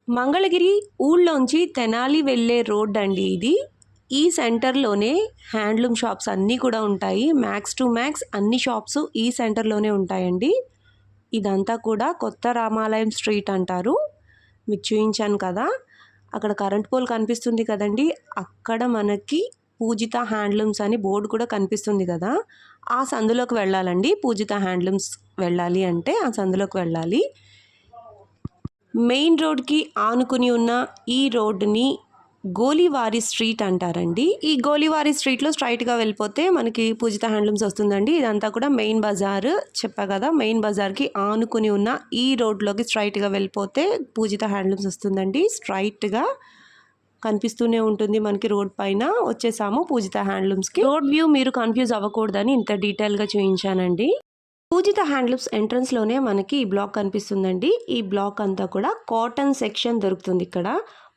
మంగళగిరి ఊళ్ళోంచి తెనాలి వెళ్ళే రోడ్ అండి ఇది. ఈ సెంటర్‌లోనే హ్యాండ్లూమ్ షాప్స్ అన్నీ కూడా ఉంటాయి. మ్యాక్స్ టు మ్యాక్స్ అన్ని షాప్స్ ఈ సెంటర్‌లోనే ఉంటాయండి. ఇదంతా కూడా కొత్త రామాలయం స్ట్రీట్ అంటారు. మీకు చూయించాను కదా! అక్కడ కరెంట్ పోల్ కనిపిస్తుంది కదండీ! అక్కడ మనకి పూజిత హ్యాండ్లూమ్స్ అని బోర్డ్ కూడా కనిపిస్తుంది కదా! ఆ సందులోకి వెళ్ళాలండి. పూజిత హ్యాండ్లూమ్స్ వెళ్ళాలి అంటే ఆ సందులోకి వెళ్ళాలి. మెయిన్ రోడ్‌కి ఆనుకుని ఉన్న ఈ రోడ్డుని గోలివారి స్ట్రీట్ అంటారండి. ఈ గోలివారి స్ట్రీట్‌లో స్ట్రెయిట్‌గా వెళ్ళిపోతే మనకి పూజిత హ్యాండ్లూమ్స్ వస్తుందండి. ఇదంతా కూడా మెయిన్ బజార్ చెప్పా కదా! మెయిన్ బజార్‌కి ఆనుకుని ఉన్న ఈ రోడ్‌లోకి స్ట్రెయిట్‌గా వెళ్ళిపోతే పూజిత హ్యాండ్లూమ్స్ వస్తుందండి. స్ట్రెయిట్‌గా కనిపిస్తూనే ఉంటుంది మనకి రోడ్ పైన. వచ్చేసాము పూజిత హ్యాండ్లూమ్స్‌కి. రోడ్ వ్యూ మీరు కన్‌ఫ్యూజ్ అవ్వకూడదని ఇంత డీటెయిల్‌గా చూయించానండి. పూజిత హ్యాండ్లూమ్స్ ఎంట్రన్స్‌లోనే మనకి ఈ బ్లాక్ కనిపిస్తుందండి. ఈ బ్లాక్ అంతా కూడా కాటన్ సెక్షన్ దొరుకుతుంది ఇక్కడ.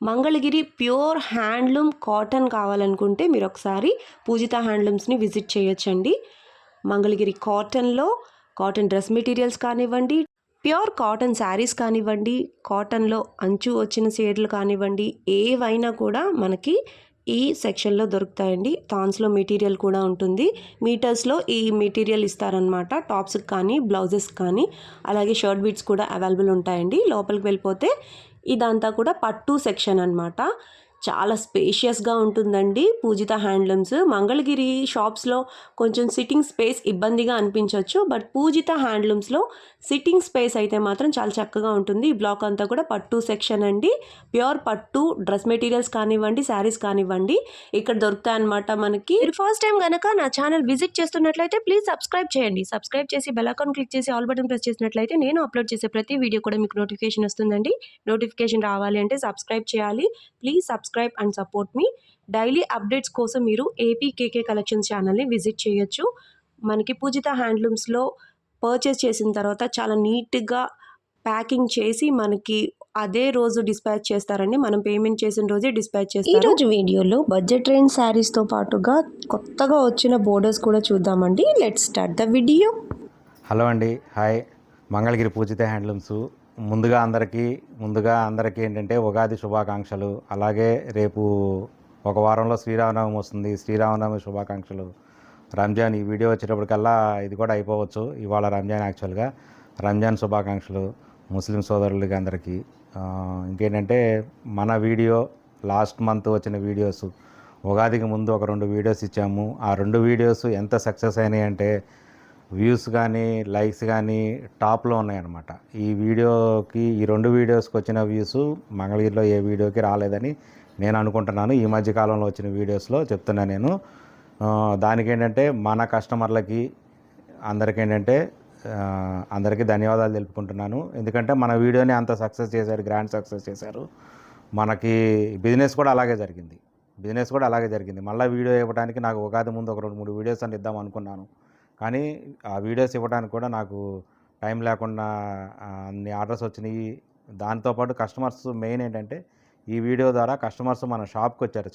మంగళగిరి ప్యూర్ హ్యాండ్లూమ్ కాటన్ కావాలనుకుంటే మీరొకసారి పూజిత హ్యాండ్లూమ్స్‌ని విజిట్ చేయొచ్చండి. మంగళగిరి కాటన్‌లో కాటన్ డ్రెస్ మెటీరియల్స్ కానివ్వండి, ప్యూర్ కాటన్ శారీస్ కానివ్వండి, కాటన్‌లో అంచు వచ్చిన చీరలు కానివ్వండి, ఏవైనా కూడా మనకి ఈ సెక్షన్‌లో దొరుకుతాయండి. థాన్స్‌లో మెటీరియల్ కూడా ఉంటుంది. మీటర్స్‌లో ఈ మెటీరియల్ ఇస్తారనమాట. టాప్స్‌కి కానీ, బ్లౌజెస్‌కి కానీ, అలాగే షర్ట్ బీట్స్ కూడా అవైలబుల్ ఉంటాయండి. లోపలికి వెళ్ళిపోతే ఇదంతా కూడా పట్టు సెక్షన్ అనమాట. చాలా స్పేషియస్‌గా ఉంటుందండి పూజిత హ్యాండ్లూమ్స్. మంగళగిరి షాప్స్‌లో కొంచెం సిట్టింగ్ స్పేస్ ఇబ్బందిగా అనిపించొచ్చు. బట్ పూజిత హ్యాండ్లూమ్స్‌లో సిట్టింగ్ స్పేస్ అయితే మాత్రం చాలా చక్కగా ఉంటుంది. ఈ బ్లాక్ అంతా కూడా పట్టు సెక్షన్ అండి. ప్యూర్ పట్టు డ్రెస్ మెటీరియల్స్ కానివ్వండి, శారీస్ కానివ్వండి ఇక్కడ దొరుకుతాయన్నమాట మనకి. మీరు ఫస్ట్ టైం గనక నా ఛానల్ విజిట్ చేస్తున్నట్లయితే ప్లీజ్ సబ్స్క్రైబ్ చేయండి. సబ్స్క్రైబ్ చేసి బెల్ ఐకాన్ క్లిక్ చేసి ఆల్ బటన్ ప్రెస్ చేసినట్లయితే నేను అప్లోడ్ చేసే ప్రతి వీడియో కూడా మీకు నోటిఫికేషన్ వస్తుందండి. నోటిఫికేషన్ రావాలి అంటే సబ్స్క్రైబ్ చేయాలి. Please subscribe and support me. Daily updates కోసం మీరు ఏపీకేకే కలెక్షన్స్ ఛానల్ని విజిట్ చేయొచ్చు. మనకి పూజిత హ్యాండ్లూమ్స్లో పర్చేస్ చేసిన తర్వాత చాలా నీట్గా ప్యాకింగ్ చేసి మనకి అదే రోజు డిస్పాచ్ చేస్తారండి. మనం పేమెంట్ చేసిన రోజే డిస్పాచ్ చేస్తారు. ఈరోజు వీడియోలో బడ్జెట్ రేంజ్ శారీస్తో పాటుగా కొత్తగా వచ్చిన బోర్డర్స్ కూడా చూద్దామండి. Let's start the video. Hello అండి, హాయ్. మంగళగిరి పూజిత హ్యాండ్లూమ్స్. ముందుగా అందరికీ ఏంటంటే ఉగాది శుభాకాంక్షలు. అలాగే రేపు ఒక వారంలో శ్రీరామనవమి వస్తుంది. శ్రీరామనవమి శుభాకాంక్షలు. రంజాన్ ఈ వీడియో వచ్చేటప్పటికల్లా ఇది కూడా అయిపోవచ్చు. ఇవాళ రంజాన్ యాక్చువల్గా. రంజాన్ శుభాకాంక్షలు ముస్లిం సోదరులకి అందరికీ. ఇంకేంటంటే మన వీడియో లాస్ట్ మంత్ వచ్చిన వీడియోస్ ఉగాదికి ముందు ఒక 2 వీడియోస్ ఇచ్చాము. ఆ 2 వీడియోస్ ఎంత సక్సెస్ అయినాయి అంటే వ్యూస్ కానీ లైక్స్ కానీ టాప్లో ఉన్నాయన్నమాట. ఈ 2 వీడియోస్కి వచ్చిన వ్యూస్ మంగళగిరిలో ఏ వీడియోకి రాలేదని నేను అనుకుంటున్నాను. ఈ మధ్య కాలంలో వచ్చిన వీడియోస్లో చెప్తున్నా నేను. దానికి ఏంటంటే మన కస్టమర్లకి అందరికీ ధన్యవాదాలు తెలుపుకుంటున్నాను. ఎందుకంటే మన వీడియోని అంత సక్సెస్ చేశారు, గ్రాండ్ సక్సెస్ చేశారు. మనకి బిజినెస్ కూడా అలాగే జరిగింది. మళ్ళీ వీడియో ఇవ్వడానికి నాకు ఉగాది ముందు ఒక 2-3 వీడియోస్ అని ఇద్దాం అనుకున్నాను. కానీ ఆ వీడియోస్ ఇవ్వడానికి కూడా నాకు టైం లేకుండా అన్ని ఆర్డర్స్ వచ్చినాయి. దాంతోపాటు కస్టమర్స్ మెయిన్ ఏంటంటే ఈ వీడియో ద్వారా కస్టమర్స్ మన షాప్కి వచ్చారు.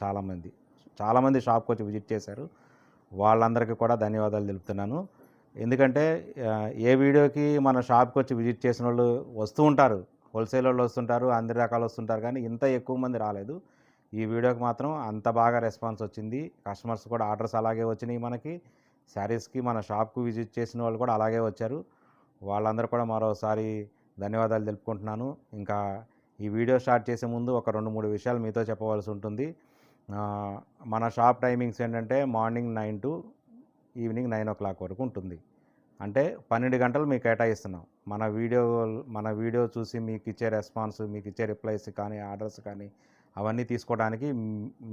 చాలామంది షాప్కి వచ్చి విజిట్ చేశారు. వాళ్ళందరికీ కూడా ధన్యవాదాలు తెలుపుతున్నాను. ఎందుకంటే ఏ వీడియోకి మన షాప్కి వచ్చి విజిట్ చేసిన వాళ్ళు వస్తూ ఉంటారు, హోల్సేల్ వాళ్ళు వస్తుంటారు, అన్ని రకాలు వస్తుంటారు, కానీ ఇంత ఎక్కువ మంది రాలేదు. ఈ వీడియోకి మాత్రం అంత బాగా రెస్పాన్స్ వచ్చింది. కస్టమర్స్ కూడా ఆర్డర్స్ అలాగే వచ్చినాయి. మనకి శారీస్కి మన షాప్కు విజిట్ చేసిన వాళ్ళు కూడా అలాగే వచ్చారు. వాళ్ళందరూ కూడా మరోసారి ధన్యవాదాలు తెలుపుకుంటున్నాను. ఇంకా ఈ వీడియో స్టార్ట్ చేసే ముందు ఒక 2-3 విషయాలు మీతో చెప్పవలసి ఉంటుంది. మన షాప్ టైమింగ్స్ ఏంటంటే మార్నింగ్ 9 to ఈవినింగ్ 9 o'clock వరకు ఉంటుంది. అంటే 12 గంటలు మీకు కేటాయిస్తున్నాం. మన వీడియో చూసి మీకు ఇచ్చే రెస్పాన్స్, మీకు ఇచ్చే రిప్లైస్ కానీ, ఆర్డర్స్ కానీ అవన్నీ తీసుకోవడానికి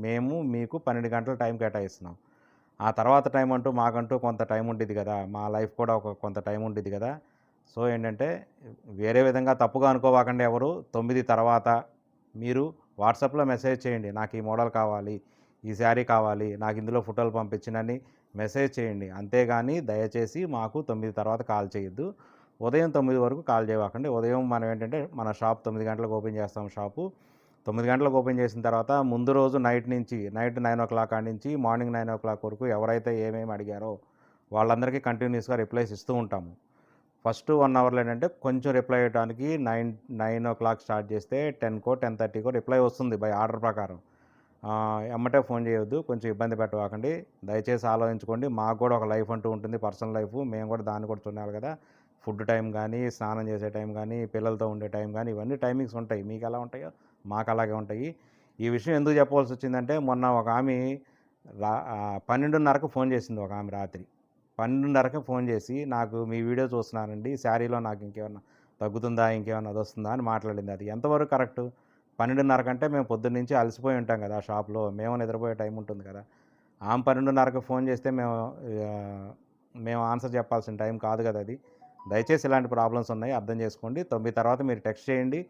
మేము మీకు 12 గంటల టైం కేటాయిస్తున్నాం. ఆ తర్వాత టైం అంటూ మాకంటూ కొంత టైం ఉంటుంది కదా, మా లైఫ్ కూడా కొంత టైం ఉంటుంది కదా. సో ఏంటంటే వేరే విధంగా తప్పుగా అనుకోవాకండి ఎవరు. 9 తర్వాత మీరు వాట్సాప్లో మెసేజ్ చేయండి, నాకు ఈ మోడల్ కావాలి, ఈ శారీ కావాలి, నాకు ఇందులో ఫోటోలు పంపించినని మెసేజ్ చేయండి. అంతేగాని దయచేసి మాకు 9 తర్వాత కాల్ చేయొద్దు. ఉదయం 9 వరకు కాల్ చేయకండి. ఉదయం మనం ఏంటంటే మన షాప్ 9 గంటలకు ఓపెన్ చేస్తాం. షాపు 9 గంటలకు ఓపెన్ చేసిన తర్వాత ముందు రోజు నైట్ 9 o'clock కాడి నుంచి మార్నింగ్ 9 o'clock వరకు ఎవరైతే ఏమేమి అడిగారో వాళ్ళందరికీ కంటిన్యూస్గా రిప్లైస్ ఇస్తూ ఉంటాము. ఫస్ట్ 1 అవర్లో ఏంటంటే కొంచెం రిప్లై ఇవ్వడానికి 9 o'clock స్టార్ట్ చేస్తే 10కో 10:30కో రిప్లై వస్తుంది బై ఆర్డర్ ప్రకారం. ఎమ్మటే ఫోన్ చేయొద్దు, కొంచెం ఇబ్బంది పెట్టవాకండి. దయచేసి ఆలోచించుకోండి. మాకు కూడా ఒక లైఫ్ అంటూ ఉంటుంది, పర్సనల్ లైఫ్. మేము కూడా దాన్ని కూడా చూడాలి కదా. ఫుడ్ టైం కానీ, స్నానం చేసే టైం కానీ, పిల్లలతో ఉండే టైం కానీ, ఇవన్నీ టైమింగ్స్ ఉంటాయి. మీకు ఎలా ఉంటాయో మాకు అలాగే ఉంటాయి. ఈ విషయం ఎందుకు చెప్పవలసి వచ్చిందంటే, మొన్న ఒక ఆమె 12:30కు ఫోన్ చేసింది. ఒక ఆమె రాత్రి 12:30కి ఫోన్ చేసి, నాకు మీ వీడియో చూస్తున్నానండి, శారీలో నాకు ఇంకేమన్నా తగ్గుతుందా, ఇంకేమన్నా అది వస్తుందా అని మాట్లాడింది. అది ఎంతవరకు కరెక్టు? 12:30 కంటే మేము పొద్దున్న నుంచి అలసిపోయి ఉంటాం కదా షాప్లో, మేము నిద్రపోయే టైం ఉంటుంది కదా. ఆమె 12:30కి ఫోన్ చేస్తే మేము ఆన్సర్ చెప్పాల్సిన టైం కాదు కదా అది. దయచేసి ఇలాంటి ప్రాబ్లమ్స్ ఉన్నాయి, అర్థం చేసుకోండి. 9 తర్వాత మీరు టెక్స్ట్ చేయండి.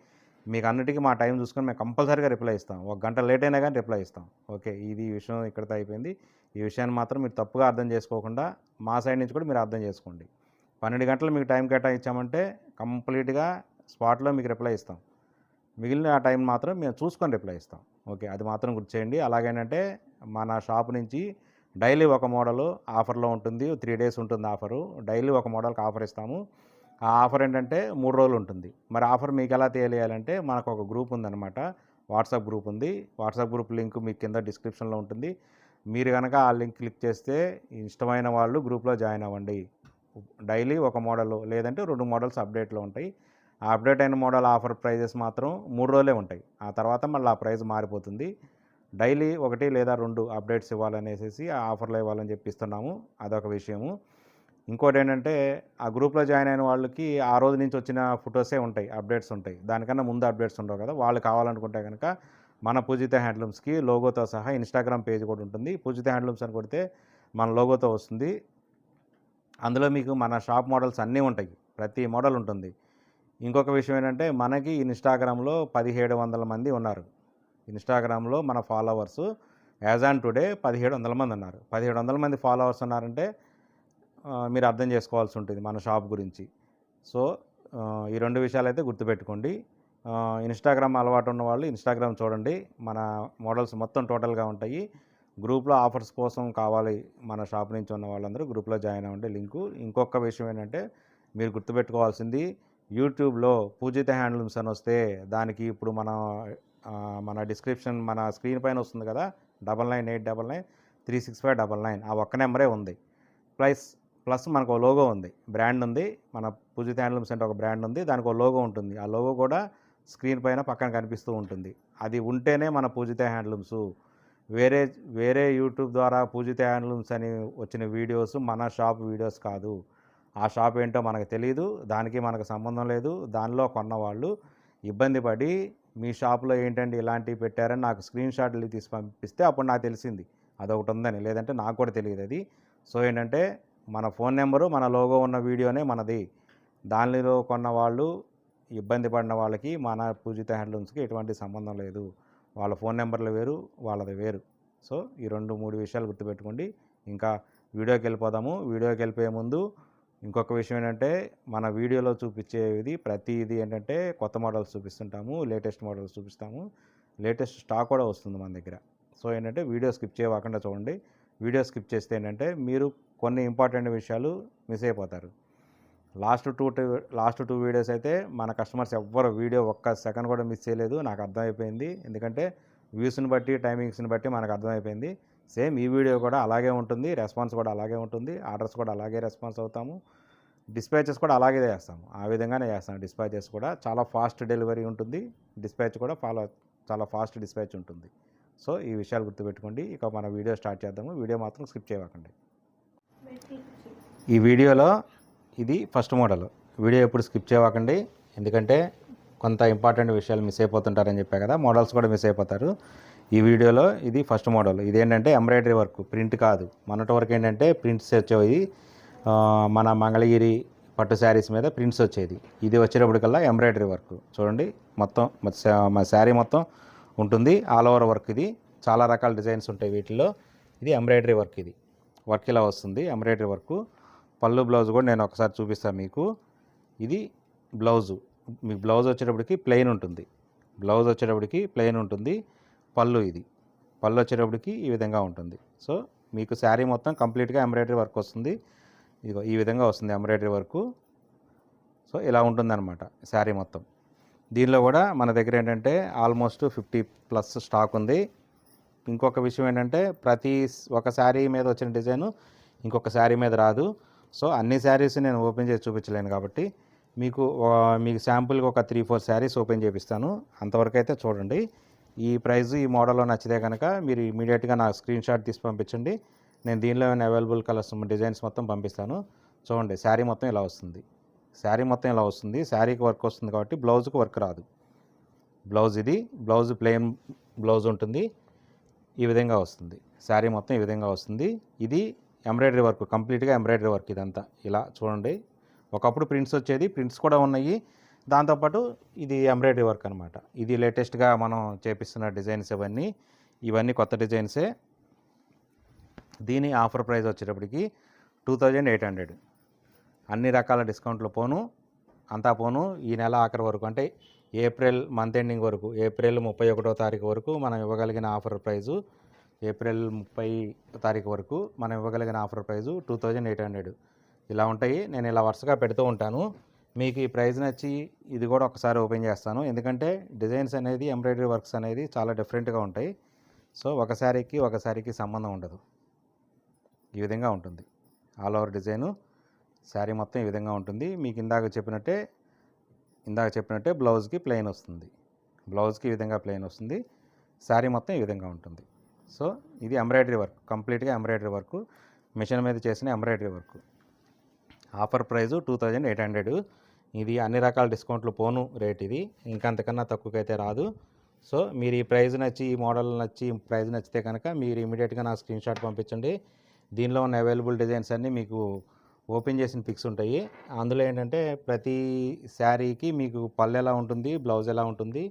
మీకు అన్నిటికీ మా టైం చూసుకొని మేము కంపల్సరీగా రిప్లై ఇస్తాం. 1 గంట లేట్ అయినా కానీ రిప్లై ఇస్తాం. ఓకే, ఇది విషయం ఇక్కడితో అయిపోయింది. ఈ విషయాన్ని మాత్రం మీరు తప్పుగా అర్థం చేసుకోకుండా మా సైడ్ నుంచి కూడా మీరు అర్థం చేసుకోండి. 12 గంటలు మీకు టైం కేటాయించామంటే కంప్లీట్గా స్పాట్లో మీకు రిప్లై ఇస్తాం. మిగిలిన ఆ టైం మాత్రం మేము చూసుకొని రిప్లై ఇస్తాం. ఓకే, అది మాత్రం గుర్తుచేయండి. అలాగేంటంటే మన షాప్ నుంచి డైలీ ఒక మోడల్ ఆఫర్లో ఉంటుంది. 3 days ఉంటుంది ఆఫరు. డైలీ ఒక మోడల్కి ఆఫర్ ఇస్తాము. ఆ ఆఫర్ ఏంటంటే 3 రోజులు ఉంటుంది. మరి ఆఫర్ మీకు ఎలా తెలియాలంటే, మనకు ఒక గ్రూప్ ఉందన్నమాట, వాట్సాప్ గ్రూప్ ఉంది. వాట్సాప్ గ్రూప్ లింక్ మీకు కింద డిస్క్రిప్షన్లో ఉంటుంది. మీరు కనుక ఆ లింక్ క్లిక్ చేస్తే ఇష్టమైన వాళ్ళు గ్రూప్లో జాయిన్ అవ్వండి. డైలీ ఒక మోడల్ లేదంటే 2 మోడల్స్ అప్డేట్లో ఉంటాయి. ఆ అప్డేట్ అయిన మోడల్ ఆఫర్ ప్రైజెస్ మాత్రం 3 రోజులే ఉంటాయి. ఆ తర్వాత మళ్ళీ ఆ ప్రైస్ మారిపోతుంది. డైలీ 1 లేదా 2 అప్డేట్స్ ఇవ్వాలనేసి ఆ ఆఫర్లో ఇవ్వాలని చెప్పిస్తున్నాము. అదొక విషయము. ఇంకోటి ఏంటంటే, ఆ గ్రూప్లో జాయిన్ అయిన వాళ్ళకి ఆ రోజు నుంచి వచ్చిన ఫొటోసే ఉంటాయి, అప్డేట్స్ ఉంటాయి. దానికన్నా ముందు అప్డేట్స్ ఉండవు కదా. వాళ్ళు కావాలనుకుంటే కనుక మన పూజిత హ్యాండ్లూమ్స్కి లోగోతో సహా ఇన్స్టాగ్రామ్ పేజ్ కూడా ఉంటుంది. పూజిత హ్యాండ్లూమ్స్ అని కొడితే మన లోగోతో వస్తుంది. అందులో మీకు మన షాప్ మోడల్స్ అన్నీ ఉంటాయి, ప్రతి మోడల్ ఉంటుంది. ఇంకొక విషయం ఏంటంటే, మనకి ఇన్స్టాగ్రామ్లో 1700 మంది ఉన్నారు. ఇన్స్టాగ్రామ్లో మన ఫాలోవర్సు యాజ్ ఆన్ టుడే 1700 మంది ఉన్నారు. 1700 మంది ఫాలోవర్స్ ఉన్నారంటే మీరు అర్థం చేసుకోవాల్సి ఉంటుంది మన షాప్ గురించి. సో ఈ 2 విషయాలైతే గుర్తుపెట్టుకోండి. ఇన్స్టాగ్రామ్ అలవాటు ఉన్న వాళ్ళు ఇన్స్టాగ్రామ్ చూడండి. మన మోడల్స్ మొత్తం టోటల్గా ఉంటాయి. గ్రూప్లో ఆఫర్స్ కోసం కావాలి మన షాప్ నుంచి ఉన్న వాళ్ళందరూ గ్రూప్లో జాయిన్ అవ్వండి, లింకు. ఇంకొక విషయం ఏంటంటే, మీరు గుర్తుపెట్టుకోవాల్సింది, యూట్యూబ్లో పూజిత హ్యాండ్లూమ్స్ అని వస్తే దానికి ఇప్పుడు మన డిస్క్రిప్షన్ మన స్క్రీన్ పైన వస్తుంది కదా, 9989936599, ఆ ఒక్క నెంబరే ఉంది. ప్లస్ మనకు ఒక లోగో ఉంది, బ్రాండ్ ఉంది. మన పూజిత హ్యాండ్లూమ్స్ అంటే ఒక బ్రాండ్ ఉంది, దానికి ఒక లోగో ఉంటుంది. ఆ లోగో కూడా స్క్రీన్ పైన పక్కన కనిపిస్తూ ఉంటుంది. అది ఉంటేనే మన పూజిత హ్యాండ్లూమ్స్. వేరే యూట్యూబ్ ద్వారా పూజిత హ్యాండ్లూమ్స్ అని వచ్చిన వీడియోస్ మన షాప్ వీడియోస్ కాదు. ఆ షాప్ ఏంటో మనకు తెలియదు, దానికి మనకు సంబంధం లేదు. దానిలో కొన్నవాళ్ళు ఇబ్బంది పడి మీ షాప్లో ఏంటంటే ఇలాంటివి పెట్టారని నాకు స్క్రీన్ షాట్లు తీసి పంపిస్తే అప్పుడు నాకు తెలిసింది అదొకటి ఉందని, లేదంటే నాకు కూడా తెలియదు అది. సో ఏంటంటే, మన ఫోన్ నెంబరు మన లోగో ఉన్న వీడియోనే మనది. దానిలో కొన్న వాళ్ళు ఇబ్బంది పడిన వాళ్ళకి మన పూజిత హ్యాండ్లూమ్స్కి ఎటువంటి సంబంధం లేదు. వాళ్ళ ఫోన్ నెంబర్లు వేరు, వాళ్ళది వేరు. సో ఈ 2-3 విషయాలు గుర్తుపెట్టుకోండి. ఇంకా వీడియోకి వెళ్ళిపోదాము. వీడియోకి వెళ్ళిపోయే ముందు ఇంకొక విషయం ఏంటంటే, మన వీడియోలో చూపించేది ప్రతిదీ ఏంటంటే కొత్త మోడల్స్ చూపిస్తుంటాము, లేటెస్ట్ మోడల్స్ చూపిస్తాము. లేటెస్ట్ స్టాక్ కూడా వస్తుంది మన దగ్గర. సో ఏంటంటే, వీడియో స్కిప్ చేయకుండా చూడండి. వీడియో స్కిప్ చేస్తే ఏంటంటే మీరు కొన్ని ఇంపార్టెంట్ విషయాలు మిస్ అయిపోతారు. లాస్ట్ టూ వీడియోస్ అయితే మన కస్టమర్స్ ఎవ్వరు వీడియో ఒక్క సెకండ్ కూడా మిస్ చేయలేదు, నాకు అర్థమైపోయింది. ఎందుకంటే వ్యూస్ని బట్టి, టైమింగ్స్ని బట్టి మనకు అర్థమైపోయింది. సేమ్ ఈ వీడియో కూడా అలాగే ఉంటుంది, రెస్పాన్స్ కూడా అలాగే ఉంటుంది, ఆర్డర్స్ కూడా అలాగే రెస్పాన్స్ అవుతాము, డిస్పాచెస్ కూడా అలాగే చేస్తాము. ఆ విధంగానే చేస్తాము. డిస్పాచెస్ కూడా చాలా ఫాస్ట్ డెలివరీ ఉంటుంది, డిస్పాచ్ కూడా చాలా ఫాస్ట్ డిస్పాచ్ ఉంటుంది. సో ఈ విషయాలు గుర్తుపెట్టుకోండి. ఇక మన వీడియో స్టార్ట్ చేద్దాము. వీడియో మాత్రం స్కిప్ చేయకండి. ఈ వీడియోలో ఇది ఫస్ట్ మోడల్. వీడియో ఎప్పుడు స్కిప్ చేయకండి, ఎందుకంటే కొంత ఇంపార్టెంట్ విషయాలు మిస్ అయిపోతుంటారని చెప్పా కదా, మోడల్స్ కూడా మిస్ అయిపోతారు. ఈ వీడియోలో ఇది ఫస్ట్ మోడల్. ఇదేంటంటే ఎంబ్రాయిడరీ వర్క్, ప్రింట్ కాదు. మొన్నటి వరకు ఏంటంటే ప్రింట్స్ వచ్చేవి, మన మంగళగిరి పట్టు శారీస్ మీద ప్రింట్స్ వచ్చేది. ఇది వచ్చేటప్పటికల్లా ఎంబ్రాయిడరీ వర్క్. చూడండి, మొత్తం మా శారీ మొత్తం ఉంటుంది, ఆల్ ఓవర్ వర్క్. ఇది చాలా రకాల డిజైన్స్ ఉంటాయి వీటిలో. ఇది ఎంబ్రాయిడరీ వర్క్. ఇది వర్క్ ఇలా వస్తుంది, ఎంబ్రాయిడరీ వర్క్. పళ్ళు బ్లౌజ్ కూడా నేను ఒకసారి చూపిస్తాను మీకు. ఇది బ్లౌజు. మీకు బ్లౌజ్ వచ్చేటప్పటికి ప్లెయిన్ ఉంటుంది. పళ్ళు వచ్చేటప్పటికి ఈ విధంగా ఉంటుంది. సో మీకు శారీ మొత్తం కంప్లీట్గా ఎంబ్రాయిడరీ వర్క్ వస్తుంది. ఇదిగో ఈ విధంగా వస్తుంది ఎంబ్రాయిడరీ వర్క్. సో ఇలా ఉంటుందన్నమాట శారీ మొత్తం. దీనిలో కూడా మన దగ్గర ఏంటంటే ఆల్మోస్ట్ 50+ స్టాక్ ఉంది. ఇంకొక విషయం ఏంటంటే ఒక శారీ మీద వచ్చిన డిజైను ఇంకొక శారీ మీద రాదు. సో అన్ని శారీస్ నేను ఓపెన్ చేసి చూపించలేను కాబట్టి మీకు శాంపుల్గా ఒక 3-4 శారీస్ ఓపెన్ చేపిస్తాను. అంతవరకు అయితే చూడండి. ఈ ప్రైస్ ఈ మోడల్లో నచ్చితే కనుక మీరు ఇమీడియట్గా నా స్క్రీన్ షాట్ తీసి పంపించండి. నేను దీనిలో అవైలబుల్ కలర్స్ డిజైన్స్ మొత్తం పంపిస్తాను. చూడండి శారీ మొత్తం ఇలా వస్తుంది. శారీకి వర్క్ వస్తుంది కాబట్టి బ్లౌజ్కి వర్క్ రాదు. బ్లౌజ్ ప్లెయిన్ బ్లౌజ్ ఉంటుంది. ఈ విధంగా వస్తుంది. శారీ మొత్తం ఈ విధంగా వస్తుంది. ఇది ఎంబ్రాయిడరీ వర్క్, కంప్లీట్గా ఎంబ్రాయిడరీ వర్క్ ఇదంతా. ఇలా చూడండి. ఒకప్పుడు ప్రింట్స్ వచ్చేది, ప్రింట్స్ కూడా ఉన్నాయి. దాంతోపాటు ఇది ఎంబ్రాయిడరీ వర్క్ అనమాట. ఇది లేటెస్ట్గా మనం చేపిస్తున్న డిజైన్స్ ఇవన్నీ కొత్త డిజైన్సే. దీని ఆఫర్ ప్రైస్ వచ్చేటప్పటికి 2800. అన్ని రకాల డిస్కౌంట్లు అంతా పోను ఈ నెల ఆఖరి వరకు, అంటే ఏప్రిల్ మంత్ ఎండింగ్ వరకు, ఏప్రిల్ 31వ తారీఖు వరకు మనం ఇవ్వగలిగిన ఆఫర్ ప్రైజు, ఏప్రిల్ 30 తారీఖు వరకు మనం ఇవ్వగలిగిన ఆఫర్ ప్రైజు 2800. ఇలా ఉంటాయి. నేను ఇలా వరుసగా పెడుతూ ఉంటాను. మీకు ఈ ప్రైస్ నచ్చి ఇది కూడా ఒకసారి ఓపెన్ చేస్తాను. ఎందుకంటే డిజైన్స్ అనేది, ఎంబ్రాయిడరీ వర్క్స్ అనేది చాలా డిఫరెంట్గా ఉంటాయి. సో ఒక శారీకి సంబంధం ఉండదు. ఈ విధంగా ఉంటుంది ఆల్ ఓవర్ డిజైను. శారీ మొత్తం ఈ విధంగా ఉంటుంది. మీకు ఇందాక చెప్పినట్టే బ్లౌజ్కి ప్లెయిన్ వస్తుంది. బ్లౌజ్కి ఈ విధంగా ప్లెయిన్ వస్తుంది. శారీ మొత్తం ఈ విధంగా ఉంటుంది. సో ఇది ఎంబ్రాయిడరీ వర్క్, కంప్లీట్గా ఎంబ్రాయిడరీ వర్క్, మిషన్ మీద చేసిన ఎంబ్రాయిడరీ వర్క్. Offer price 2800. ఇది అన్ని రకాల డిస్కౌంట్లు పోను రేట్. ఇది ఇంకంతకన్నా తక్కువకైతే రాదు. సో మీరు ఈ ప్రైస్ నచ్చి, ఈ మోడల్ నచ్చి, ప్రైస్ నచ్చితే కనుక మీరు ఇమీడియట్గా నా స్క్రీన్ షాట్ పంపించండి. దీనిలో ఉన్న అవైలబుల్ డిజైన్స్ అన్నీ మీకు ఓపెన్ చేసిన పిక్స్ ఉంటాయి. అందులో ఏంటంటే ప్రతి శారీకి మీకు పళ్ళు ఎలా ఉంటుంది, బ్లౌజ్ ఎలా ఉంటుంది,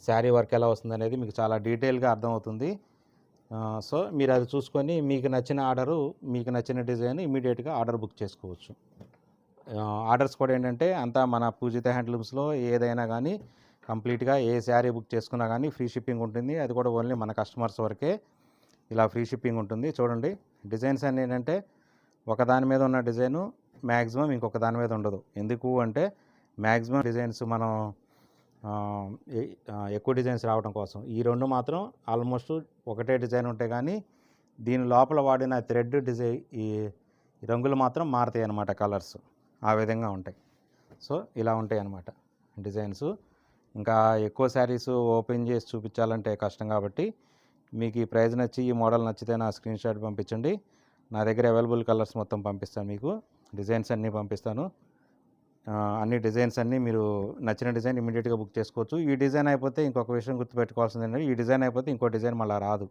శారీ వర్క్ ఎలా వస్తుంది అనేది మీకు చాలా డీటెయిల్గా అర్థమవుతుంది. సో మీరు అది చూసుకొని మీకు నచ్చిన డిజైన్ ఇమీడియట్గా ఆర్డర్ బుక్ చేసుకోవచ్చు. ఆర్డర్స్ కూడా ఏంటంటే అంతా మన పూజిత హ్యాండ్లూమ్స్లో ఏదైనా కానీ కంప్లీట్గా ఏ శారీ బుక్ చేసుకున్నా కానీ ఫ్రీ షిప్పింగ్ ఉంటుంది. అది కూడా ఓన్లీ మన కస్టమర్స్ వరకే ఇలా ఫ్రీ షిప్పింగ్ ఉంటుంది. చూడండి డిజైన్స్ అన్నీ ఏంటంటే ఒకదాని మీద ఉన్న డిజైను మ్యాక్సిమం ఇంకొక దాని మీద ఉండదు. ఎందుకు అంటే మ్యాక్సిమం డిజైన్స్ మనం ఎక్కువ డిజైన్స్ రావడం కోసం. ఈ రెండు మాత్రం ఆల్మోస్ట్ ఒకటే డిజైన్ ఉంటాయి, కానీ దీని లోపల వాడిన థ్రెడ్ డిజైన్, ఈ రంగులు మాత్రం మారుతాయి అన్నమాట, కలర్స్ ఆ విధంగా ఉంటాయి. సో ఇలా ఉంటాయి అన్నమాట డిజైన్స్. ఇంకా ఎక్కువ శారీస్ ఓపెన్ చేసి చూపించాలంటే కష్టం కాబట్టి మీకు ఈ ప్రైస్ నచ్చి, ఈ మోడల్ నచ్చితే నా స్క్రీన్ షాట్ పంపించండి. నా దగ్గర అవైలబుల్ కలర్స్ మొత్తం పంపిస్తాను, మీకు డిజైన్స్ అన్నీ పంపిస్తాను. అన్ని డిజైన్స్ అన్నీ మీరు నచ్చిన డిజైన్ ఇమీడియట్గా బుక్ చేసుకోవచ్చు. ఈ డిజైన్ అయిపోతే ఇంకొక విషయం గుర్తుపెట్టుకోవాల్సింది ఏంటంటే, ఈ డిజైన్ అయిపోతే ఇంకో డిజైన్ మళ్ళీ రాదు.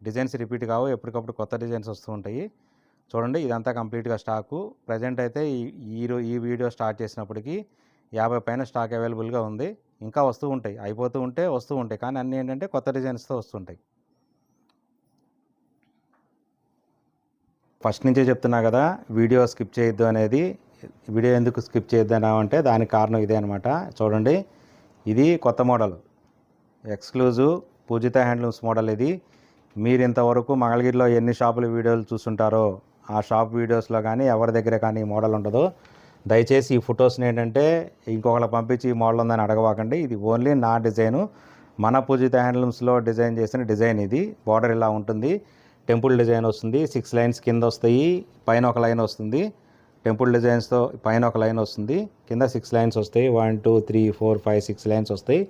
డిజైన్స్ రిపీట్ కావు, ఎప్పటికప్పుడు కొత్త డిజైన్స్ వస్తూ ఉంటాయి. చూడండి ఇదంతా కంప్లీట్గా స్టాకు. ప్రజెంట్ అయితే ఈ వీడియో స్టార్ట్ చేసినప్పటికీ 50 పైన స్టాక్ అవైలబుల్గా ఉంది. ఇంకా వస్తూ ఉంటాయి, అయిపోతూ వస్తూ ఉంటాయి, కానీ అన్నీ ఏంటంటే కొత్త డిజైన్స్తో వస్తుంటాయి. ఫస్ట్ నుంచే చెప్తున్నా కదా, వీడియో స్కిప్ చేయొద్దు అనేది. వీడియో ఎందుకు స్కిప్ చేయొద్దు అంటే దానికి కారణం ఇదే అనమాట. చూడండి ఇది కొత్త మోడల్, ఎక్స్క్లూజివ్ పూజిత హ్యాండ్లూమ్స్ మోడల్. ఇది మీరు ఇంతవరకు మంగళగిరిలో ఎన్ని షాపుల వీడియోలు చూస్తుంటారో ఆ షాప్ వీడియోస్లో కానీ ఎవరి దగ్గర కానీ ఈ మోడల్ ఉండదు. దయచేసి ఈ ఫొటోస్ని ఏంటంటే ఇంకొకళ్ళకి పంపించి ఈ మోడల్ ఉందని అడగవాకండి. ఇది ఓన్లీ నా డిజైను, మన పూజిత హ్యాండ్లూమ్స్లో డిజైన్ చేసిన డిజైన్. ఇది బార్డర్ ఇలా ఉంటుంది, టెంపుల్ డిజైన్ వస్తుంది, 6 లైన్స్ కింద వస్తాయి, పైన ఒక లైన్ వస్తుంది. టెంపుల్ డిజైన్స్తో పైన ఒక లైన్ వస్తుంది, కింద 6 లైన్స్ వస్తాయి. 1 2 3 4 5 6 లైన్స్ వస్తాయి.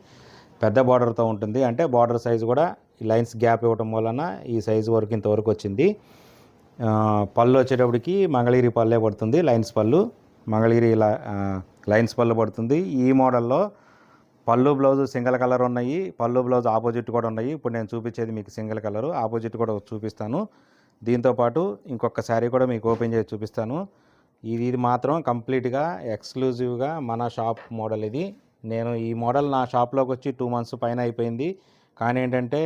పెద్ద బార్డర్తో ఉంటుంది, అంటే బార్డర్ సైజు కూడా ఈ లైన్స్ గ్యాప్ ఇవ్వడం వలన ఈ సైజు వరకు ఇంతవరకు వచ్చింది. పళ్ళు వచ్చేటప్పటికి మంగళగిరి పళ్ళే పడుతుంది, లైన్స్ పళ్ళు, మంగళగిరి లైన్స్ పళ్ళు పడుతుంది. ఈ మోడల్లో పళ్ళు బ్లౌజ్ సింగిల్ కలర్ ఉన్నాయి, పళ్ళు బ్లౌజ్ ఆపోజిట్ కూడా ఉన్నాయి. ఇప్పుడు నేను చూపించేది మీకు సింగిల్ కలరు, ఆపోజిట్ కూడా చూపిస్తాను. దీంతోపాటు ఇంకొక శారీ కూడా మీకు ఓపెన్ చేసి చూపిస్తాను. ఇది మాత్రం కంప్లీట్గా ఎక్స్క్లూజివ్గా మన షాప్ మోడల్. ఇది నేను ఈ మోడల్ నా షాప్లోకి వచ్చి 2 months పైన అయిపోయింది. కానీ ఏంటంటే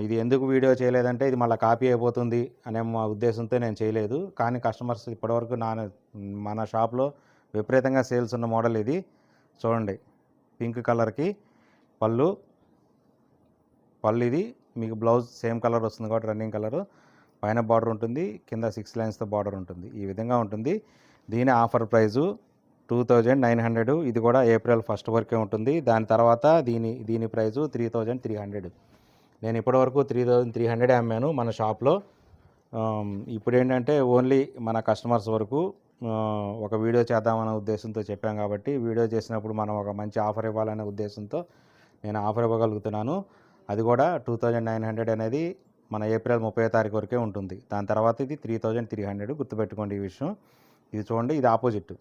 ఇది ఎందుకు వీడియో చేయలేదంటే ఇది మళ్ళీ కాపీ అయిపోతుంది అనే మా ఉద్దేశంతో నేను చేయలేదు. కానీ కస్టమర్స్ ఇప్పటివరకు మన షాప్లో విపరీతంగా సేల్స్ ఉన్న మోడల్ ఇది. చూడండి పింక్ కలర్కి పళ్ళు ఇది మీకు బ్లౌజ్ సేమ్ కలర్ వస్తుంది కాబట్టి రన్నింగ్ కలరు, పైన బార్డర్ ఉంటుంది, కింద 6 లైన్స్తో బార్డర్ ఉంటుంది. ఈ విధంగా ఉంటుంది. దీని ఆఫర్ ప్రైజు 2900. ఇది కూడా ఏప్రిల్ 1 వరకే ఉంటుంది. దాని తర్వాత దీని ప్రైజు 3300. నేను ఇప్పటివరకు 3300 అమ్మాను మన షాప్లో. ఇప్పుడు ఏంటంటే ఓన్లీ మన కస్టమర్స్ వరకు ఒక వీడియో చేద్దామనే ఉద్దేశంతో చెప్పాం కాబట్టి, వీడియో చేసినప్పుడు మనం ఒక మంచి ఆఫర్ ఇవ్వాలనే ఉద్దేశంతో నేను ఆఫర్ ఇవ్వగలుగుతున్నాను. అది కూడా 2900 అనేది మన ఏప్రిల్ 30వ తారీఖు వరకే ఉంటుంది. దాని తర్వాత ఇది 3300. గుర్తుపెట్టుకోండి ఈ విషయం. ఇది చూడండి, ఇది ఆపోజిట్,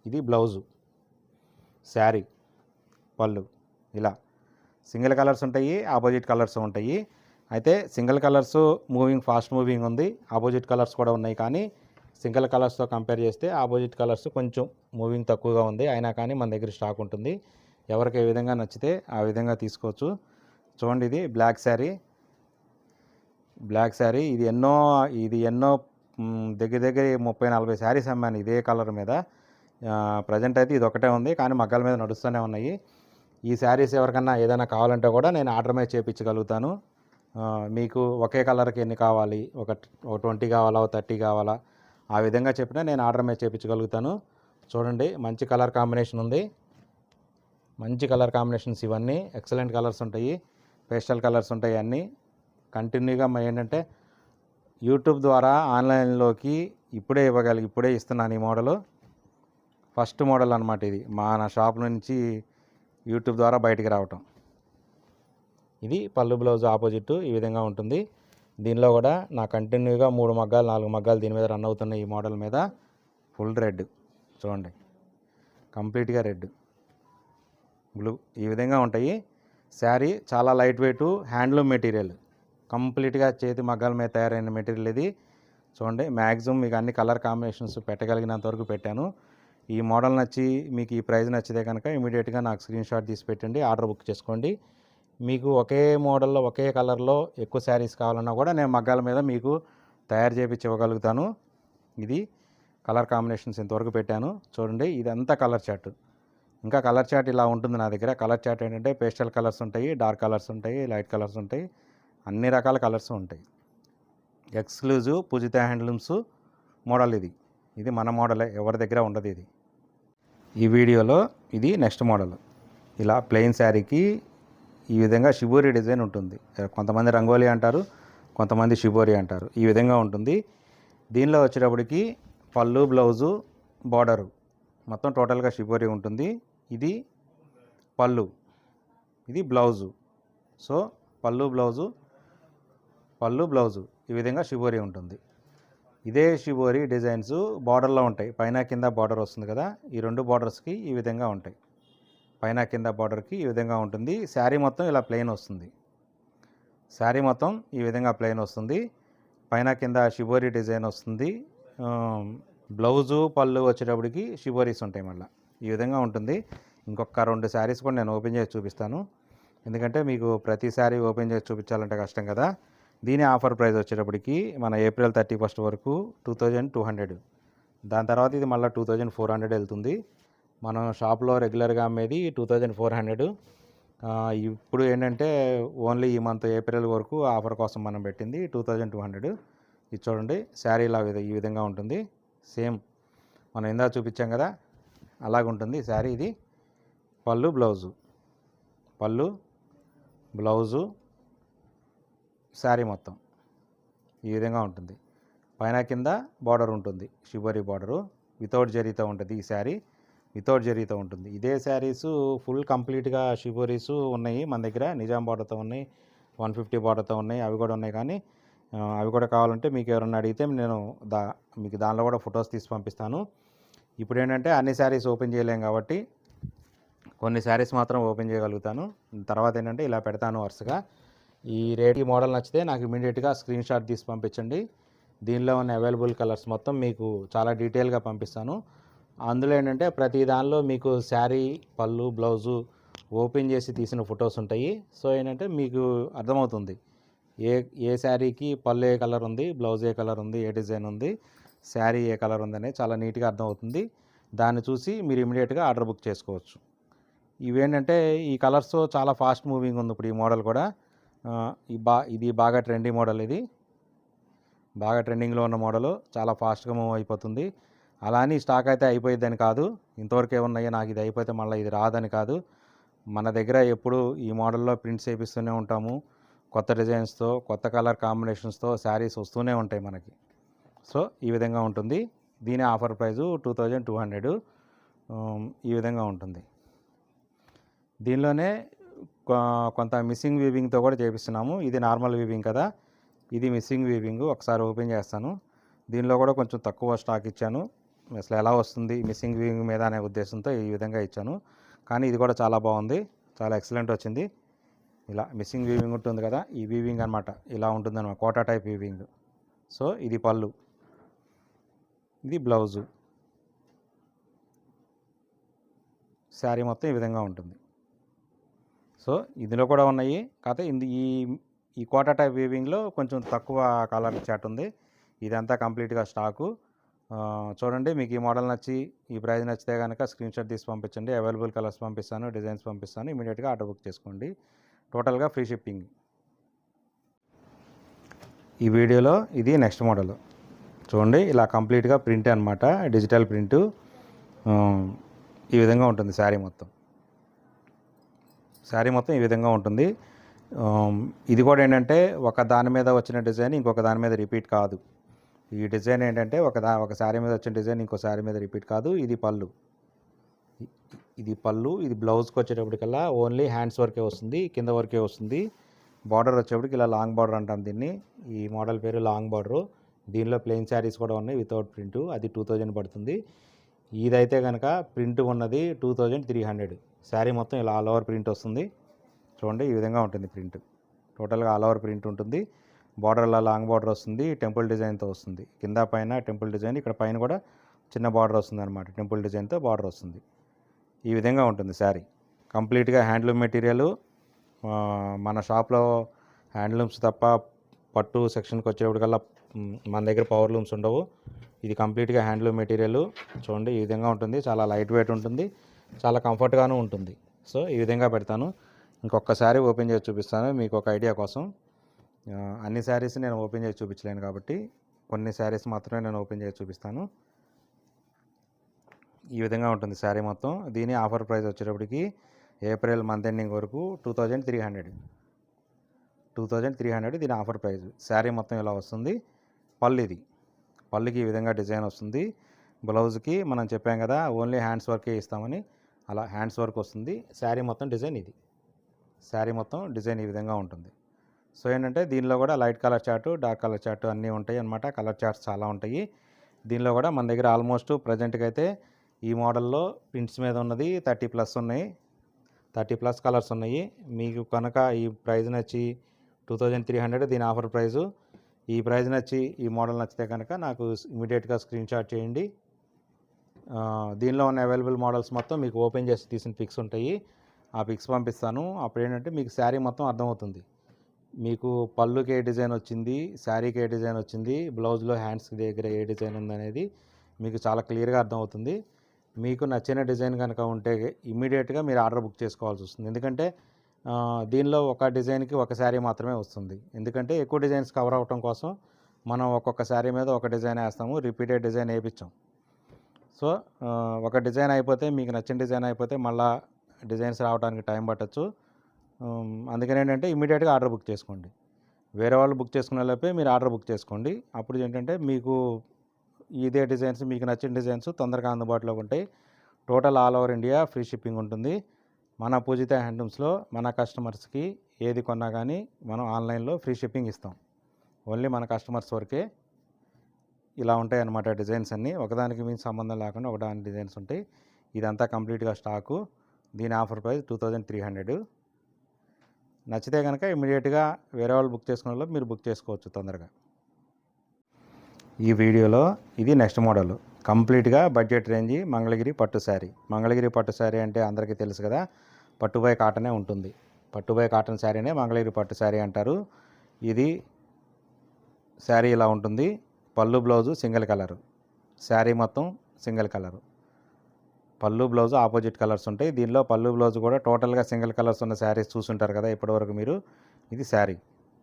ఇది బ్లౌజు, శారీ, పళ్ళు. ఇలా సింగిల్ కలర్స్ ఉంటాయి, ఆపోజిట్ కలర్స్ ఉంటాయి. అయితే సింగిల్ కలర్స్ ఫాస్ట్ మూవింగ్ ఉంది, ఆపోజిట్ కలర్స్ కూడా ఉన్నాయి. కానీ సింగిల్ కలర్స్తో కంపేర్ చేస్తే ఆపోజిట్ కలర్స్ కొంచెం మూవింగ్ తక్కువగా ఉంది. అయినా కానీ మన దగ్గర స్టాక్ ఉంటుంది. ఎవరికి ఏ విధంగా నచ్చితే ఆ విధంగా తీసుకోవచ్చు. చూడండి, ఇది బ్లాక్ శారీ. ఇది ఎన్నో దగ్గర 30-40 శారీస్ అమ్మాను ఇదే కలర్ మీద. ప్రజెంట్ అయితే ఇది ఒకటే ఉంది, కానీ మగ్గాల మీద నడుస్తూనే ఉన్నాయి. ఈ శారీస్ ఎవరికన్నా ఏదైనా కావాలంటే కూడా నేను ఆర్డర్ మీద చేయించగలుగుతాను. మీకు ఒకే కలర్కి ఎన్ని కావాలి, ఒక 20 కావాలా, 30 కావాలా, ఆ విధంగా చెప్పినా నేను ఆర్డర్ మీద చేయించగలుగుతాను. చూడండి, మంచి కలర్ కాంబినేషన్ ఉంది. మంచి కలర్ కాంబినేషన్స్ ఇవన్నీ ఎక్సలెంట్ కలర్స్ ఉంటాయి, పేస్టల్ కలర్స్ ఉంటాయి. అన్నీ కంటిన్యూగా ఏంటంటే యూట్యూబ్ ద్వారా ఆన్లైన్లోకి ఇప్పుడే ఇస్తున్నాను. ఈ మోడలు ఫస్ట్ మోడల్ అనమాట. ఇది నా షాప్ నుంచి యూట్యూబ్ ద్వారా బయటికి రావటం. ఇది పళ్ళు బ్లౌజ్ ఆపోజిట్ ఈ విధంగా ఉంటుంది. దీనిలో కూడా నా కంటిన్యూగా 3 మగ్గాలు 4 మగ్గాలు దీని మీద రన్ అవుతున్నాయి. ఈ మోడల్ మీద ఫుల్ రెడ్ చూడండి, కంప్లీట్గా రెడ్, బ్లూ ఈ విధంగా ఉంటాయి. శారీ చాలా లైట్ వెయిట్, హ్యాండ్లూమ్ మెటీరియల్, కంప్లీట్గా చేతి మగ్గాల మీద తయారైన మెటీరియల్ ఇది. చూడండి, మ్యాక్సిమం మీకు అన్ని కలర్ కాంబినేషన్స్ పెట్టగలిగినంత వరకు పెట్టాను. ఈ మోడల్ నచ్చి మీకు ఈ ప్రైస్ నచ్చితే కనుక ఇమీడియట్గా నాకు స్క్రీన్ షాట్ తీసి పెట్టండి, ఆర్డర్ బుక్ చేసుకోండి. మీకు ఒకే మోడల్లో ఒకే కలర్లో ఎక్కువ శారీస్ కావాలన్నా కూడా నేను మగ్గాల మీద మీకు తయారు చేయించి ఇవ్వగలుగుతాను. ఇది కలర్ కాంబినేషన్స్ ఇంతవరకు పెట్టాను. చూడండి, ఇదంతా కలర్ చార్ట్. ఇంకా కలర్ చార్ట్ ఇలా ఉంటుంది నా దగ్గర. కలర్ చార్ట్ ఏంటంటే పేస్టల్ కలర్స్ ఉంటాయి, డార్క్ కలర్స్ ఉంటాయి, లైట్ కలర్స్ ఉంటాయి, అన్ని రకాల కలర్స్ ఉంటాయి. ఎక్స్క్లూజివ్ పూజిత హ్యాండ్లూమ్స్ మోడల్ ఇది మన మోడలే, ఎవరి దగ్గర ఉండదు ఇది. ఈ వీడియోలో ఇది నెక్స్ట్ మోడల్. ఇలా ప్లెయిన్ శారీకి ఈ విధంగా షిబోరి డిజైన్ ఉంటుంది. కొంతమంది రంగోలీ అంటారు, కొంతమంది షిబోరి అంటారు. ఈ విధంగా ఉంటుంది. దీనిలో వచ్చేటప్పటికి పళ్ళు, బ్లౌజు, బార్డరు మొత్తం టోటల్గా షిబోరి ఉంటుంది. ఇది పళ్ళు, ఇది బ్లౌజు. సో పళ్ళు బ్లౌజు ఈ విధంగా షిబోరి ఉంటుంది. ఇదే షిబోరి డిజైన్స్ బార్డర్లో ఉంటాయి. పైన కింద బార్డర్ వస్తుంది కదా, ఈ 2 బార్డర్స్కి ఈ విధంగా ఉంటాయి. పైన కింద బార్డర్కి ఈ విధంగా ఉంటుంది. శారీ మొత్తం ఇలా ప్లెయిన్ వస్తుంది. శారీ మొత్తం ఈ విధంగా ప్లెయిన్ వస్తుంది. పైన కింద షిబోరి డిజైన్ వస్తుంది. బ్లౌజు, పళ్ళు వచ్చేటప్పటికి షిబోరీస్ ఉంటాయి. మళ్ళీ ఈ విధంగా ఉంటుంది. ఇంకొక 2 శారీస్ కూడా నేను ఓపెన్ చేసి చూపిస్తాను, ఎందుకంటే మీకు ప్రతి శారీ ఓపెన్ చేసి చూపించాలంటే కష్టం కదా. దీని ఆఫర్ ప్రైస్ వచ్చేటప్పటికి మన ఏప్రిల్ 31 వరకు 2200. దాని తర్వాత ఇది మళ్ళీ 2400 వెళ్తుంది. మనం షాప్లో రెగ్యులర్గా అమ్మేది 2400. ఇప్పుడు ఏంటంటే ఓన్లీ ఈ మంత్ ఏప్రిల్ వరకు ఆఫర్ కోసం మనం పెట్టింది 2200. ఇది చూడండి, శారీ ఇలా ఈ విధంగా ఉంటుంది. సేమ్ మనం ఇందాక చూపించాం కదా, అలాగుంటుంది శారీ. ఇది పళ్ళు, బ్లౌజు, శారీ మొత్తం ఈ విధంగా ఉంటుంది. పైన కింద బార్డర్ ఉంటుంది, షిబోరి బార్డరు వితౌట్ జరీతో ఉంటుంది. ఈ శారీ వితౌట్ జరీతో ఉంటుంది. ఇదే శారీస్ ఫుల్ కంప్లీట్గా షిబోరీస్ ఉన్నాయి మన దగ్గర. నిజాం బార్డర్తో ఉన్నాయి, 150 బార్డర్తో ఉన్నాయి, అవి కూడా ఉన్నాయి. కానీ అవి కూడా కావాలంటే మీకు ఎవరన్నా అడిగితే నేను మీకు దానిలో కూడా ఫొటోస్ తీసి పంపిస్తాను. ఇప్పుడు ఏంటంటే అన్ని శారీస్ ఓపెన్ చేయలేం కాబట్టి కొన్ని శారీస్ మాత్రం ఓపెన్ చేయగలుగుతాను. తర్వాత ఏంటంటే ఇలా పెడతాను వరుసగా. ఈ మోడల్ నచ్చితే నాకు ఇమీడియట్గా స్క్రీన్ షాట్ తీసి పంపించండి. దీనిలో ఉన్న అవైలబుల్ కలర్స్ మొత్తం మీకు చాలా డీటెయిల్గా పంపిస్తాను. అందులో ఏంటంటే ప్రతి దానిలో మీకు శారీ, పళ్ళు, బ్లౌజు ఓపెన్ చేసి తీసిన ఫొటోస్ ఉంటాయి. సో ఏంటంటే మీకు అర్థమవుతుంది ఏ శారీకి పళ్ళు ఏ కలర్ ఉంది, బ్లౌజ్ ఏ కలర్ ఉంది, ఏ డిజైన్ ఉంది, శారీ ఏ కలర్ ఉందనే చాలా నీట్గా అర్థమవుతుంది. దాన్ని చూసి మీరు ఇమీడియట్గా ఆర్డర్ బుక్ చేసుకోవచ్చు. ఇవేంటంటే ఈ కలర్స్ చాలా ఫాస్ట్ మూవింగ్ ఉంది ఇప్పుడు ఈ మోడల్ కూడా. ఇది బాగా ట్రెండింగ్ మోడల్. ఇది బాగా ట్రెండింగ్లో ఉన్న మోడల్, చాలా ఫాస్ట్గా మూవ్ అయిపోతుంది. అలా అని స్టాక్ అయితే అయిపోయిద్దని కాదు, ఇంతవరకే ఉన్నాయి నాకు ఇది అయిపోతే మళ్ళీ ఇది రాదని కాదు. మన దగ్గర ఎప్పుడు ఈ మోడల్లో ప్రింట్స్ వేపిస్తూనే ఉంటాము. కొత్త డిజైన్స్తో, కొత్త కలర్ కాంబినేషన్స్తో శారీస్ వస్తూనే ఉంటాయి మనకి. సో ఈ విధంగా ఉంటుంది. దీని ఆఫర్ ప్రైజు 2200. ఈ విధంగా ఉంటుంది. దీనిలోనే కొంత మిస్సింగ్ వీవింగ్తో కూడా చేపిస్తున్నాము. ఇది నార్మల్ వీవింగ్ కదా, ఇది మిస్సింగ్ వీవింగ్. ఒకసారి ఓపెన్ చేస్తాను. దీనిలో కూడా కొంచెం తక్కువ స్టాక్ ఇచ్చాను. అసలు ఎలా వస్తుంది మిస్సింగ్ వీవింగ్ మీద అనే ఉద్దేశంతో ఈ విధంగా ఇచ్చాను. కానీ ఇది కూడా చాలా బాగుంది, చాలా ఎక్సలెంట్ వచ్చింది. ఇలా మిస్సింగ్ వీవింగ్ ఉంటుంది కదా, ఈ వీవింగ్ అనమాట ఇలా ఉంటుంది అనమాట, కోటా టైప్ వీవింగ్. సో ఇది పళ్ళు, ఇది బ్లౌజు. శారీ మొత్తం ఈ విధంగా ఉంటుంది. సో ఇందులో కూడా ఉన్నాయి, కాకపోతే ఈ కోటా టైప్ వీవింగ్లో కొంచెం తక్కువ కలర్ చాట్ ఉంది. ఇదంతా కంప్లీట్గా స్టాకు. చూడండి, మీకు ఈ మోడల్ నచ్చి ఈ ప్రైస్ నచ్చితే కనుక స్క్రీన్ షాట్ తీసి పంపించండి. అవైలబుల్ కలర్స్ పంపిస్తాను, డిజైన్స్ పంపిస్తాను. ఇమీడియట్గా ఆర్డర్ బుక్ చేసుకోండి. టోటల్గా ఫ్రీ షిప్పింగ్. ఈ వీడియోలో ఇది నెక్స్ట్ మోడల్. చూడండి, ఇలా కంప్లీట్గా ప్రింట్ అనమాట, డిజిటల్ ప్రింటు. ఈ విధంగా ఉంటుంది శారీ మొత్తం. శారీ మొత్తం ఈ విధంగా ఉంటుంది. ఇది కూడా ఏంటంటే ఒక దాని మీద వచ్చిన డిజైన్ ఇంకొక దాని మీద రిపీట్ కాదు. ఈ డిజైన్ ఏంటంటే ఒక శారీ మీద వచ్చిన డిజైన్ ఇంకో శారీ మీద రిపీట్ కాదు. ఇది పళ్ళు, ఇది బ్లౌజ్కి వచ్చేటప్పటికల్లా ఓన్లీ హ్యాండ్స్ వరకే వస్తుంది, కింద వరకే వస్తుంది. బార్డర్ వచ్చేప్పటికి ఇలా లాంగ్ బార్డర్ అంటాం దీన్ని. ఈ మోడల్ పేరు లాంగ్ బార్డరు. దీనిలో ప్లెయిన్ శారీస్ కూడా ఉన్నాయి వితౌట్ ప్రింటు, అది 2000 పడుతుంది. ఇదైతే కనుక ప్రింట్ ఉన్నది 2300. శారీ మొత్తం ఇలా ఆల్ ఓవర్ ప్రింట్ వస్తుంది. చూడండి, ఈ విధంగా ఉంటుంది ప్రింట్. టోటల్గా ఆల్ ఓవర్ ప్రింట్ ఉంటుంది. బార్డర్లో లాంగ్ బార్డర్ వస్తుంది, టెంపుల్ డిజైన్తో వస్తుంది. కింద పైన టెంపుల్ డిజైన్, ఇక్కడ పైన కూడా చిన్న బార్డర్ వస్తుంది అనమాట, టెంపుల్ డిజైన్తో బార్డర్ వస్తుంది. ఈ విధంగా ఉంటుంది శారీ. కంప్లీట్గా హ్యాండ్లూమ్ మెటీరియల్. మన షాప్లో హ్యాండ్లూమ్స్ తప్ప పట్టు సెక్షన్కి వచ్చేప్పటికల్లా మన దగ్గర పవర్ లూమ్స్ ఉండవు. ఇది కంప్లీట్గా హ్యాండ్లూమ్ మెటీరియల్. చూడండి, ఈ విధంగా ఉంటుంది. చాలా లైట్ వెయిట్ ఉంటుంది, చాలా కంఫర్ట్గాను ఉంటుంది. సో ఈ విధంగా పెడతాను. ఇంకొకసారి ఓపెన్ చేసి చూపిస్తాను మీకు ఒక ఐడియా కోసం. అన్ని శారీస్ నేను ఓపెన్ చేసి చూపించలేను కాబట్టి కొన్ని శారీస్ మాత్రమే నేను ఓపెన్ చేసి చూపిస్తాను. ఈ విధంగా ఉంటుంది శారీ మొత్తం. దీని ఆఫర్ ప్రైస్ వచ్చేటప్పటికి ఏప్రిల్ మంత్ ఎండింగ్ వరకు 2300 దీని ఆఫర్ ప్రైస్. శారీ మొత్తం ఇలా వస్తుంది. పళ్ళుకి ఈ విధంగా డిజైన్ వస్తుంది. బ్లౌజ్కి మనం చెప్పాం కదా ఓన్లీ హ్యాండ్స్ వర్కే ఇస్తామని, అలా హ్యాండ్స్ వర్క్ వస్తుంది. శారీ మొత్తం డిజైన్ ఇది. శారీ మొత్తం డిజైన్ ఈ విధంగా ఉంటుంది. సో ఏంటంటే దీనిలో కూడా light colour chart, dark colour chart అన్నీ ఉంటాయి అన్నమాట. కలర్ చార్ట్స్ చాలా ఉంటాయి దీనిలో కూడా. మన దగ్గర ఆల్మోస్ట్ ప్రజెంట్గా అయితే ఈ మోడల్లో ప్రింట్స్ మీద ఉన్నది 30+ ఉన్నాయి, 30+ కలర్స్ ఉన్నాయి. మీకు కనుక ఈ ప్రైస్ నచ్చి 2300 దీని ఆఫర్ ప్రైజు. ఈ ప్రైస్ నచ్చి ఈ మోడల్ నచ్చితే కనుక నాకు ఇమీడియట్గా స్క్రీన్ షాట్ చేయండి. దీనిలో ఉన్న అవైలబుల్ మోడల్స్ మొత్తం మీకు ఓపెన్ చేసి తీసిన పిక్స్ ఉంటాయి, ఆ పిక్స్ పంపిస్తాను. అప్పుడు ఏంటంటే మీకు శారీ మొత్తం అర్థమవుతుంది. మీకు పళ్ళుకి ఏ డిజైన్ వచ్చింది, శారీకి ఏ డిజైన్ వచ్చింది, బ్లౌజ్లో హ్యాండ్స్ దగ్గర ఏ డిజైన్ ఉందనేది మీకు చాలా క్లియర్గా అర్థమవుతుంది. మీకు నచ్చిన డిజైన్ కనుక ఉంటే ఇమీడియట్గా మీరు ఆర్డర్ బుక్ చేసుకోవాల్సి వస్తుంది. ఎందుకంటే దీనిలో ఒక డిజైన్కి ఒక శారీ మాత్రమే వస్తుంది. ఎందుకంటే ఎక్కువ డిజైన్స్ కవర్ అవ్వటం కోసం మనం ఒక్కొక్క శారీ మీద ఒక డిజైన్ వేస్తాము, రిపీటెడ్ డిజైన్ వేయించాం. సో ఒక డిజైన్ అయిపోతే, మీకు నచ్చిన డిజైన్ అయిపోతే మళ్ళీ డిజైన్స్ రావడానికి టైం పట్టచ్చు. అందుకని ఏంటంటే ఇమీడియట్గా ఆర్డర్ బుక్ చేసుకోండి. వేరే వాళ్ళు బుక్ చేసుకునే లోపే మీరు ఆర్డర్ బుక్ చేసుకోండి. అప్పుడు ఏంటంటే మీకు ఇదే డిజైన్స్, మీకు నచ్చిన డిజైన్స్ తొందరగా అందుబాటులోకి ఉంటాయి. Total all over India free shipping ఉంటుంది. మన పూజిత హ్యాండ్లూమ్స్లో మన కస్టమర్స్కి ఏది కొన్నా కానీ మనం ఆన్లైన్లో ఫ్రీ షిప్పింగ్ ఇస్తాం. ఓన్లీ మన కస్టమర్స్ వరకే. ఇలా ఉంటాయి అన్నమాట డిజైన్స్ అన్నీ, ఒకదానికి మీకు సంబంధం లేకుండా ఒకదాని డిజైన్స్ ఉంటాయి. ఇదంతా కంప్లీట్గా స్టాకు. దీని ఆఫర్ ప్రైస్ 2300. నచ్చితే కనుక ఇమీడియట్గా వేరే వాళ్ళు బుక్ చేసుకునే వాళ్ళు మీరు బుక్ చేసుకోవచ్చు తొందరగా. ఈ వీడియోలో ఇది నెక్స్ట్ మోడల్. కంప్లీట్గా బడ్జెట్ రేంజ్ మంగళగిరి పట్టు శారీ. మంగళగిరి పట్టు శారీ అంటే అందరికీ తెలుసు కదా, పట్టుబై కాటనే ఉంటుంది. పట్టుబై కాటన్ శారీనే మంగళగిరి పట్టు శారీ అంటారు. ఇది శారీ ఇలా ఉంటుంది. పళ్ళు బ్లౌజు సింగిల్ కలరు, శారీ మొత్తం సింగిల్ కలరు. పళ్ళు బ్లౌజు ఆపోజిట్ కలర్స్ ఉంటాయి. దీనిలో పళ్ళు బ్లౌజ్ కూడా టోటల్గా సింగిల్ కలర్స్ ఉన్న శారీస్ చూసుంటారు కదా ఇప్పటివరకు మీరు. ఇది శారీ.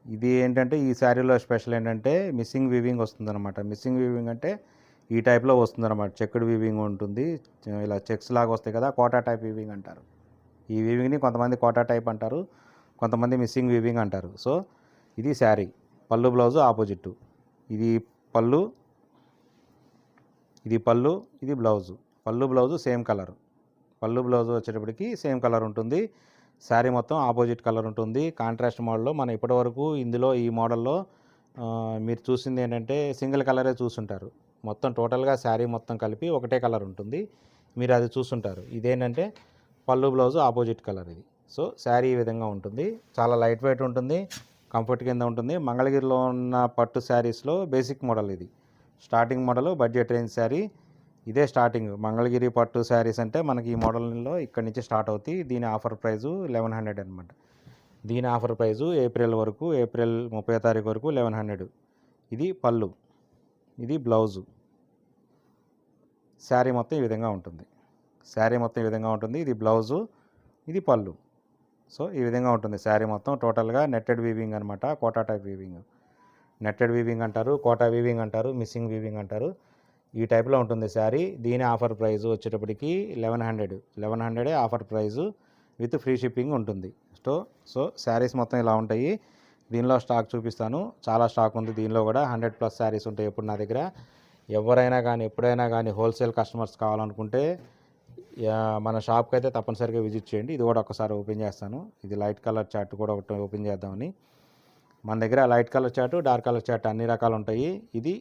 ఇది ఏంటంటే ఈ శారీలో స్పెషల్ ఏంటంటే మిస్సింగ్ వీవింగ్ వస్తుందన్నమాట. మిస్సింగ్ వీవింగ్ అంటే ఈ టైప్లో వస్తుంది అనమాట. చెక్కుడు వీవింగ్ ఉంటుంది, ఇలా చెక్స్ లాగా వస్తాయి కదా, కోటా టైప్ వీవింగ్ అంటారు. ఈ వీవింగ్ని కొంతమంది కోటా టైప్ అంటారు, కొంతమంది మిస్సింగ్ వీవింగ్ అంటారు. సో ఇది శారీ, పళ్ళు బ్లౌజు ఆపోజిట్. ఇది పళ్ళు, ఇది పళ్ళు, ఇది బ్లౌజు. పళ్ళు బ్లౌజు సేమ్ కలర్. పళ్ళు బ్లౌజు వచ్చేటప్పటికి సేమ్ కలర్ ఉంటుంది. శారీ మొత్తం ఆపోజిట్ కలర్ ఉంటుంది. కాంట్రాస్ట్ మోడల్లో మనం ఇప్పటివరకు ఇందులో ఈ మోడల్లో మీరు చూసింది ఏంటంటే సింగిల్ కలరే చూసుంటారు. మొత్తం టోటల్గా శారీ మొత్తం కలిపి ఒకటే కలర్ ఉంటుంది, మీరు అది చూసుంటారు. ఇదేంటంటే పళ్ళు బ్లౌజు ఆపోజిట్ కలర్ ఇది. సో శారీ ఈ విధంగా ఉంటుంది. చాలా లైట్ వెయిట్ ఉంటుంది, కంఫర్ట్ కింద ఉంటుంది. మంగళగిరిలో ఉన్న పట్టు శారీస్లో బేసిక్ మోడల్ ఇది. Starting model budget range sari ఇదే స్టార్టింగ్. మంగళగిరి పట్టు శారీస్ అంటే మనకి ఈ మోడల్లో ఇక్కడి నుంచి స్టార్ట్ అవుతాయి. దీని ఆఫర్ ప్రైజు 1100 అనమాట. దీని ఆఫర్ ప్రైజు ఏప్రిల్ 30వ తారీఖు వరకు 1100. ఇది పళ్ళు, ఇది బ్లౌజు. శారీ మొత్తం ఈ విధంగా ఉంటుంది. శారీ మొత్తం ఈ విధంగా ఉంటుంది. ఇది బ్లౌజు, ఇది పళ్ళు. సో ఈ విధంగా ఉంటుంది శారీ మొత్తం. టోటల్గా నెట్టెడ్ వీవింగ్ అనమాట, Kota type weaving. Netted weaving అంటారు, కోటా వీవింగ్ అంటారు, మిస్సింగ్ వీవింగ్ అంటారు. ఈ టైప్లో ఉంటుంది శారీ. దీని ఆఫర్ ప్రైజు వచ్చేటప్పటికి 1100 offer price with free shipping ఉంటుంది. సో శారీస్ మొత్తం ఇలా ఉంటాయి. దీనిలో స్టాక్ చూపిస్తాను, చాలా స్టాక్ ఉంది దీనిలో కూడా. 100+ శారీస్ ఉంటాయి ఎప్పుడు నా దగ్గర. ఎవరైనా కానీ ఎప్పుడైనా కానీ హోల్సేల్ కస్టమర్స్ కావాలనుకుంటే మన షాప్కి అయితే తప్పనిసరిగా విజిట్ చేయండి. ఇది కూడా ఒకసారి ఓపెన్ చేస్తాను. ఇది లైట్ కలర్ చార్ట్ కూడా ఒకటి ఓపెన్ చేద్దామని. మన దగ్గర light colour chart, dark colour chart అన్ని రకాలు ఉంటాయి. ఇది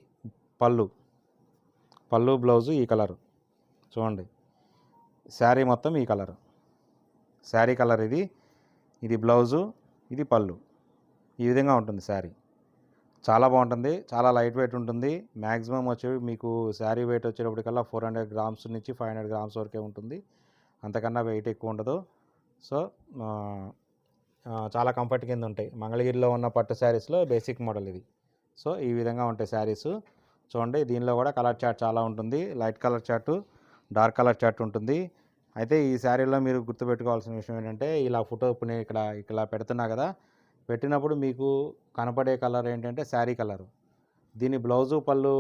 పళ్ళు బ్లౌజు ఈ కలరు చూడండి. శారీ మొత్తం ఈ కలరు, శారీ కలర్ ఇది. ఇది బ్లౌజు, ఇది పళ్ళు. ఈ విధంగా ఉంటుంది శారీ. చాలా బాగుంటుంది, చాలా లైట్ వెయిట్ ఉంటుంది. మ్యాక్సిమం వచ్చి మీకు శారీ వెయిట్ వచ్చేటప్పటికల్లా 400 గ్రామ్స్ నుంచి 500 గ్రామ్స్ వరకే ఉంటుంది, అంతకన్నా వెయిట్ ఎక్కువ ఉండదు. సో చాలా కంఫర్ట్ కింద ఉంటాయి. మంగళగిరిలో ఉన్న పట్టు శారీస్లో బేసిక్ మోడల్ ఇది. సో ఈ విధంగా ఉంటాయి శారీస్. చూడండి, దీనిలో కూడా కలర్ చార్ట్ చాలా ఉంటుంది. Light colour chart, dark colour chart ఉంటుంది. అయితే ఈ శారీలో మీరు గుర్తుపెట్టుకోవాల్సిన విషయం ఏంటంటే, ఇలా ఫోటో ఇప్పుడు నేను ఇక్కడ పెడుతున్నా కదా, పెట్టినప్పుడు మీకు కనపడే కలర్ ఏంటంటే శారీ కలరు. దీని బ్లౌజు పళ్ళు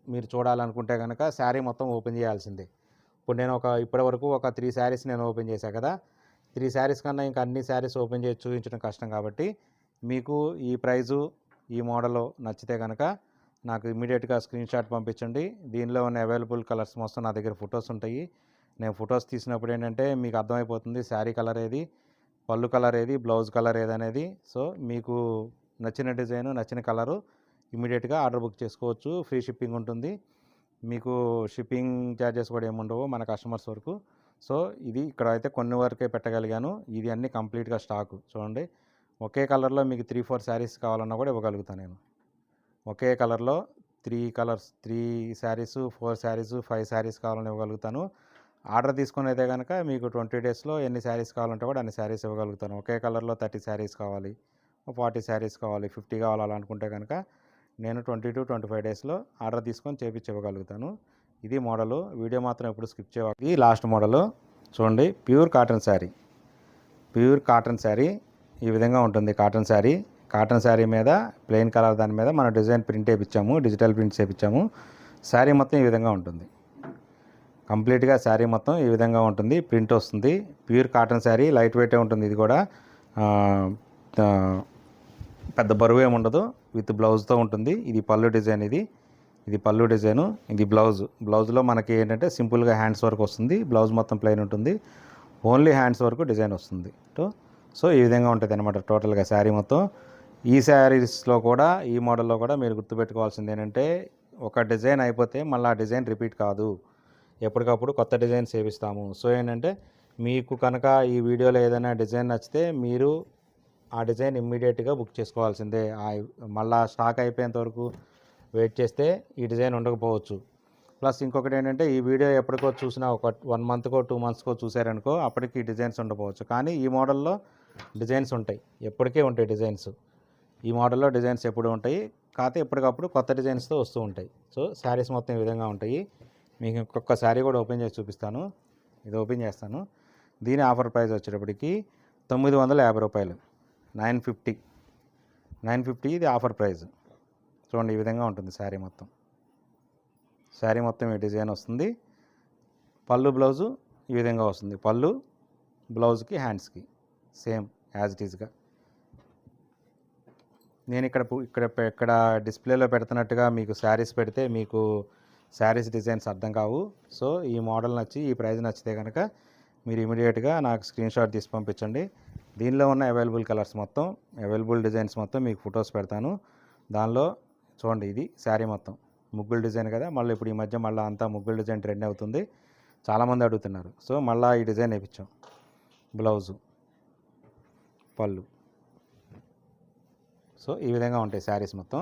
మీరు చూడాలనుకుంటే కనుక శారీ మొత్తం ఓపెన్ చేయాల్సిందే. ఇప్పుడు నేను ఇప్పటివరకు ఒక 3 శారీస్ నేను ఓపెన్ చేశాను కదా, 3 శారీస్ కన్నా ఇంకా అన్ని శారీస్ ఓపెన్ చేసి చూపించడం కష్టం. కాబట్టి మీకు ఈ ప్రైజు, ఈ మోడల్ నచ్చితే కనుక నాకు ఇమ్మీడియట్గా స్క్రీన్ షాట్ పంపించండి. దీనిలో ఉన్న అవైలబుల్ కలర్స్ మొత్తం నా దగ్గర ఫొటోస్ ఉంటాయి. నేను ఫొటోస్ తీసినప్పుడు ఏంటంటే మీకు అర్థమైపోతుంది శారీ కలర్ ఏది, పళ్ళు కలర్ ఏది, బ్లౌజ్ కలర్ ఏదనేది. సో మీకు నచ్చిన డిజైను, నచ్చిన కలరు ఇమ్మీడియట్గా ఆర్డర్ బుక్ చేసుకోవచ్చు. ఫ్రీ షిప్పింగ్ ఉంటుంది. మీకు షిప్పింగ్ ఛార్జెస్ కూడా ఏముండవు మన కస్టమర్స్ వరకు. సో ఇది ఇక్కడ అయితే కొన్ని వరకే పెట్టగలిగాను. ఇది అన్నీ కంప్లీట్గా స్టాకు చూడండి. ఒకే కలర్లో మీకు 3-4 శారీస్ కావాలన్నా కూడా ఇవ్వగలుగుతాను నేను. ఒకే కలర్లో 3 శారీస్, 4 శారీస్, 5 శారీస్ కావాలని ఇవ్వగలుగుతాను. ఆర్డర్ తీసుకుని అయితే కనుక మీకు 20 డేస్లో ఎన్ని శారీస్ కావాలంటే కూడా అన్ని శారీస్ ఇవ్వగలుగుతాను. ఒకే కలర్లో 30 శారీస్ కావాలి, 40 శారీస్ కావాలి, 50 కావాలనుకుంటే కనుక నేను 20 to 25 డేస్లో ఆర్డర్ తీసుకొని చేపించి ఇవ్వగలుగుతాను. ఇది మోడలు. వీడియో మాత్రం ఎప్పుడు స్కిప్ చేయాలి. ఈ లాస్ట్ మోడలు చూడండి, pure cotton sari. Pure cotton sari ఈ విధంగా ఉంటుంది. కాటన్ శారీ మీద ప్లెయిన్ కలర్ దాని మీద మనం డిజైన్ ప్రింట్ వేయించాము, డిజిటల్ ప్రింట్స్ వేయించాము. శారీ మొత్తం ఈ విధంగా ఉంటుంది. కంప్లీట్గా శారీ మొత్తం ఈ విధంగా ఉంటుంది, ప్రింట్ వస్తుంది. ప్యూర్ కాటన్ శారీ, లైట్ వెయిటే ఉంటుంది. ఇది కూడా పెద్ద బరువు ఏమి ఉండదు, విత్ బ్లౌజ్తో ఉంటుంది. ఇది పళ్ళు డిజైన్, ఇది పళ్ళు డిజైను, ఇది బ్లౌజ్లో మనకి ఏంటంటే సింపుల్గా హ్యాండ్స్ వర్క్ వస్తుంది. బ్లౌజ్ మొత్తం ప్లెయిన్ ఉంటుంది, ఓన్లీ హ్యాండ్స్ వరకు డిజైన్ వస్తుంది. సో ఈ విధంగా ఉంటుంది అనమాట టోటల్గా శారీ మొత్తం. ఈ శారీస్లో కూడా, ఈ మోడల్లో కూడా మీరు గుర్తుపెట్టుకోవాల్సింది ఏంటంటే, ఒక డిజైన్ అయిపోతే మళ్ళీ ఆ డిజైన్ రిపీట్ కాదు, ఎప్పటికప్పుడు కొత్త డిజైన్స్ వేపిస్తాము. సో ఏంటంటే మీకు కనుక ఈ వీడియోలో ఏదైనా డిజైన్ నచ్చితే మీరు ఆ డిజైన్ ఇమ్మీడియట్గా బుక్ చేసుకోవాల్సిందే. మళ్ళీ స్టాక్ అయిపోయేంత వరకు వెయిట్ చేస్తే ఈ డిజైన్ ఉండకపోవచ్చు. ప్లస్ ఇంకొకటి ఏంటంటే, ఈ వీడియో ఎప్పటికో చూసినా ఒక 1 monthకో 2 monthస్కో చూసారనుకో, అప్పటికి డిజైన్స్ ఉండకపోవచ్చు. కానీ ఈ మోడల్లో డిజైన్స్ ఉంటాయి, ఎప్పటికే ఉంటాయి డిజైన్స్. ఈ మోడల్లో డిజైన్స్ ఎప్పుడు ఉంటాయి, కాకపోతే ఎప్పటికప్పుడు కొత్త డిజైన్స్తో వస్తూ ఉంటాయి. సో శారీస్ మొత్తం ఈ విధంగా ఉంటాయి. మీకు ఇంకొక శారీ కూడా ఓపెన్ చేసి చూపిస్తాను. ఇది ఓపెన్ చేస్తాను. దీని ఆఫర్ ప్రైస్ వచ్చేటప్పటికి 950 రూపాయలు, 950 ఇది ఆఫర్ ప్రైస్. చూడండి, ఈ విధంగా ఉంటుంది శారీ మొత్తం. శారీ మొత్తం ఈ డిజైన్ వస్తుంది. పళ్ళు బ్లౌజు ఈ విధంగా వస్తుంది. పళ్ళు బ్లౌజ్కి హ్యాండ్స్కి సేమ్ యాజ్ ఇట్ ఈస్గా. నేను ఇక్కడ డిస్ప్లేలో పెడుతున్నట్టుగా మీకు శారీస్ పెడితే మీకు శారీస్ డిజైన్స్ అర్థం కావు. సో ఈ మోడల్ నచ్చి ఈ ప్రైస్ నచ్చితే కనుక మీరు ఇమీడియట్గా నాకు స్క్రీన్ షాట్ తీసి పంపించండి. దీనిలో ఉన్న అవైలబుల్ కలర్స్ మొత్తం, అవైలబుల్ డిజైన్స్ మొత్తం మీకు ఫొటోస్ పెడతాను. దానిలో చూడండి, ఇది శారీ మొత్తం ముగ్గులు డిజైన్ కదా. మళ్ళీ ఇప్పుడు ఈ మధ్య మళ్ళీ అంతా ముగ్గులు డిజైన్ ట్రెండ్ అవుతుంది, చాలామంది అడుగుతున్నారు. సో మళ్ళీ ఈ డిజైన్ వేయించాం. బ్లౌజు, పళ్ళు. సో ఈ విధంగా ఉంటాయి శారీస్ మొత్తం.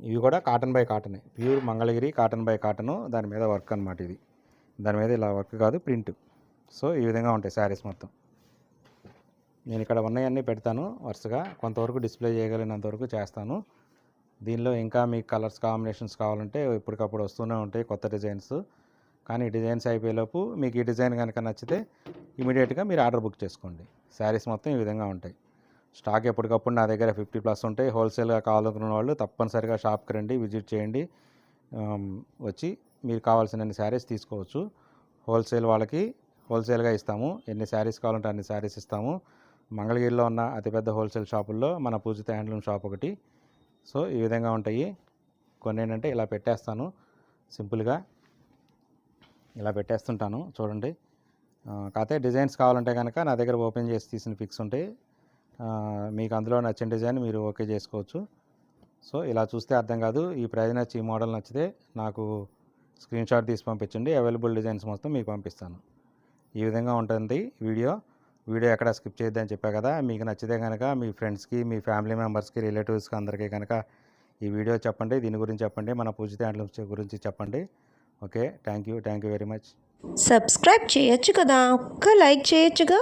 ఇవి కూడా కాటన్ బై కాటనే, pure Mangalagiri cotton by cotton. దాని మీద వర్క్ అనమాట. ఇది దాని మీద ఇలా వర్క్ కాదు, ప్రింట్. సో ఈ విధంగా ఉంటాయి శారీస్ మొత్తం. నేను ఇక్కడ ఉన్నాయన్నీ పెడతాను వరుసగా, కొంతవరకు డిస్ప్లే చేయగలిగినంత వరకు చేస్తాను. దీనిలో ఇంకా మీకు కలర్స్ కాంబినేషన్స్ కావాలంటే ఇప్పటికప్పుడు వస్తూనే ఉంటాయి కొత్త డిజైన్స్. కానీ డిజైన్స్ అయిపోయేలోపు మీకు ఈ డిజైన్ కనుక నచ్చితే ఇమీడియట్గా మీరు ఆర్డర్ బుక్ చేసుకోండి. శారీస్ మొత్తం ఈ విధంగా ఉంటాయి. స్టాక్ ఎప్పటికప్పుడు నా దగ్గర 50+ ఉంటాయి. హోల్సేల్గా కావాలనుకున్న వాళ్ళు తప్పనిసరిగా షాప్కి రండి, విజిట్ చేయండి. వచ్చి మీరు కావాల్సిన శారీస్ తీసుకోవచ్చు. హోల్సేల్ వాళ్ళకి హోల్సేల్గా ఇస్తాము. ఎన్ని శారీస్ కావాలంటే అన్ని శారీస్ ఇస్తాము. మంగళగిరిలో ఉన్న అతిపెద్ద హోల్సేల్ షాపుల్లో మన పూజిత హ్యాండ్లూమ్ షాప్ ఒకటి. సో ఈ విధంగా ఉంటాయి. కొన్ని ఏంటంటే ఇలా పెట్టేస్తాను, సింపుల్గా ఇలా పెట్టేస్తుంటాను చూడండి. కాకపోతే డిజైన్స్ కావాలంటే కనుక నా దగ్గర ఓపెన్ చేసి తీసిన పిక్స్ ఉంటాయి. మీకు అందులో నచ్చిన డిజైన్ మీరు ఓకే చేసుకోవచ్చు. సో ఇలా చూస్తే అర్థం కాదు. ఈ ప్రైస్ నచ్చి ఈ మోడల్ నచ్చితే నాకు స్క్రీన్ షాట్ తీసి పంపించండి. అవైలబుల్ డిజైన్స్ మొత్తం మీకు పంపిస్తాను. ఈ విధంగా ఉంటుంది వీడియో ఎక్కడ స్కిప్ చేయొద్దని చెప్పా కదా. మీకు నచ్చితే కనుక మీ ఫ్రెండ్స్కి, మీ ఫ్యామిలీ మెంబర్స్కి, రిలేటివ్స్కి అందరికీ కనుక ఈ వీడియో చెప్పండి. దీని గురించి చెప్పండి, మన పూజిత హ్యాండ్లూమ్స్ గురించి చెప్పండి. Okay, thank you very much. Subscribe చేయొచ్చు కదా, ఒక్క లైక్ చేయొచ్చుగా.